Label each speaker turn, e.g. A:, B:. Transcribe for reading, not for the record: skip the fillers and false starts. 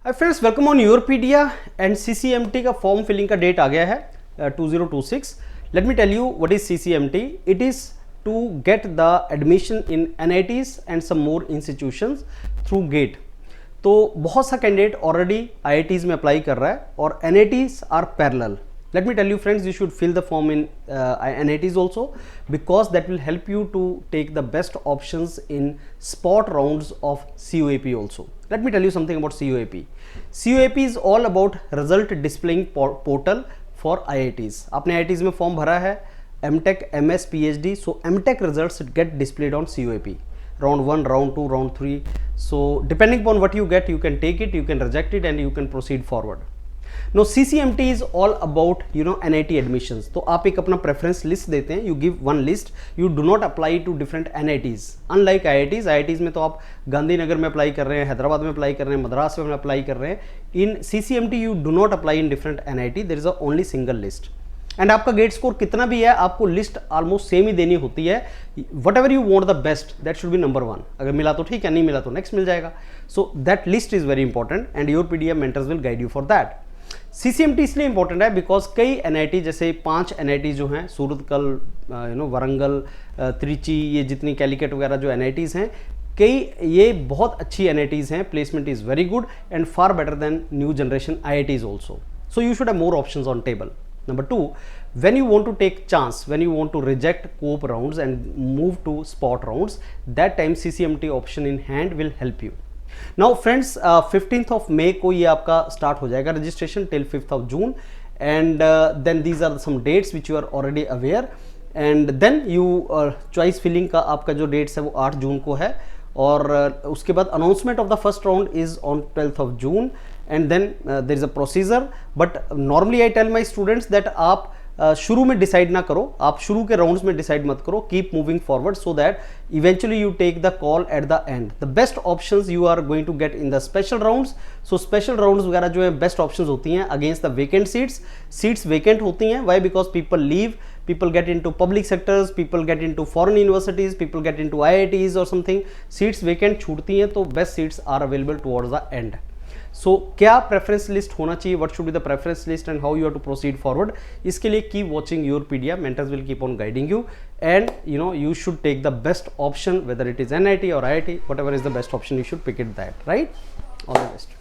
A: Hi friends, welcome on Yourpedia and CCMT का form filling का date आ गया है 2026. Let me tell you what is CCMT. It is to get the admission in NITs and some more institutions through GATE. तो बहुत सा candidate already IITs में apply कर रहा है और NITs are parallel. Let me tell you friends, you should fill the form in NITs also, because that will help you to take the best options in spot rounds of COAP also. Let me tell you something about COAP. COAP is all about result displaying portal for IITs. आपने IITs में form भरा है MTech, MS, PhD, so MTech results get displayed on COAP. Round 1, round 2, round 3. So depending upon what you get, you can take it, you can reject it and you can proceed forward. Now CCMT is all about NIT admissions. तो आप एक अपना preference list देते हैं, you give one list, you do not apply to different NITs. Unlike IITs में तो आप गांधीनगर में अप्लाई कर रहे हैं, हैदराबाद में अप्लाई कर रहे हैं, मद्रास में अप्लाई कर रहे हैं. In CCMT you do not apply in different NIT. There is a only single list. And आपका गेट स्कोर कितना भी है, आपको लिस्ट ऑलमोस्ट सेम ही देनी होती है. What ever you want the best, that should be number 1. अगर मिला तो ठीक है, नहीं मिला तो नेक्स्ट मिल जाएगा. So that list is very important and Yourpedia mentors will guide you for that. CCMT इसलिए इंपॉर्टेंट है बिकॉज कई NIT, जैसे 5 NIT जो हैं, सूरतकल, वरंगल, त्रिची, ये जितनी कैलिकट वगैरह जो NITs हैं, कई ये बहुत अच्छी NITs हैं. Placement is very good and far better than new generation IITs also. So you should have more options on table. Number 2, when you want to take chance, when you want to reject co-op rounds and move to spot rounds, that time CCMT option in hand will help you. Now friends, 15th of May को ये आपका start हो जाएगा registration till 5th of June, and then these are some dates which you are already aware. And then you choice filling का आपका जो dates है वो 8 जून को है, और उसके बाद announcement of the first round is on 12th of June. And then there is a procedure. But normally I tell my students that आप शुरू में डिसाइड ना करो, आप शुरू के राउंड्स में डिसाइड मत करो. Keep moving forward so that eventually you take the call at the end. The best options you are going to get in the special rounds. So special rounds वगैरह जो है बेस्ट ऑप्शंस होती हैं against the vacant seats vacant होती हैं. Why? Because people leave, people get into public sectors, people get into foreign universities, people get into IITs or something. Seats vacant छूटती हैं, तो best seats are available towards the end. So क्या preference list होना चाहिए, what should be the preference list and how you have to proceed forward. इसके लिए keep watching yourpedia, mentors will keep on guiding you, and you should take the best option, whether it is NIT or IIT, whatever is the best option, you should pick it that, right? All the best.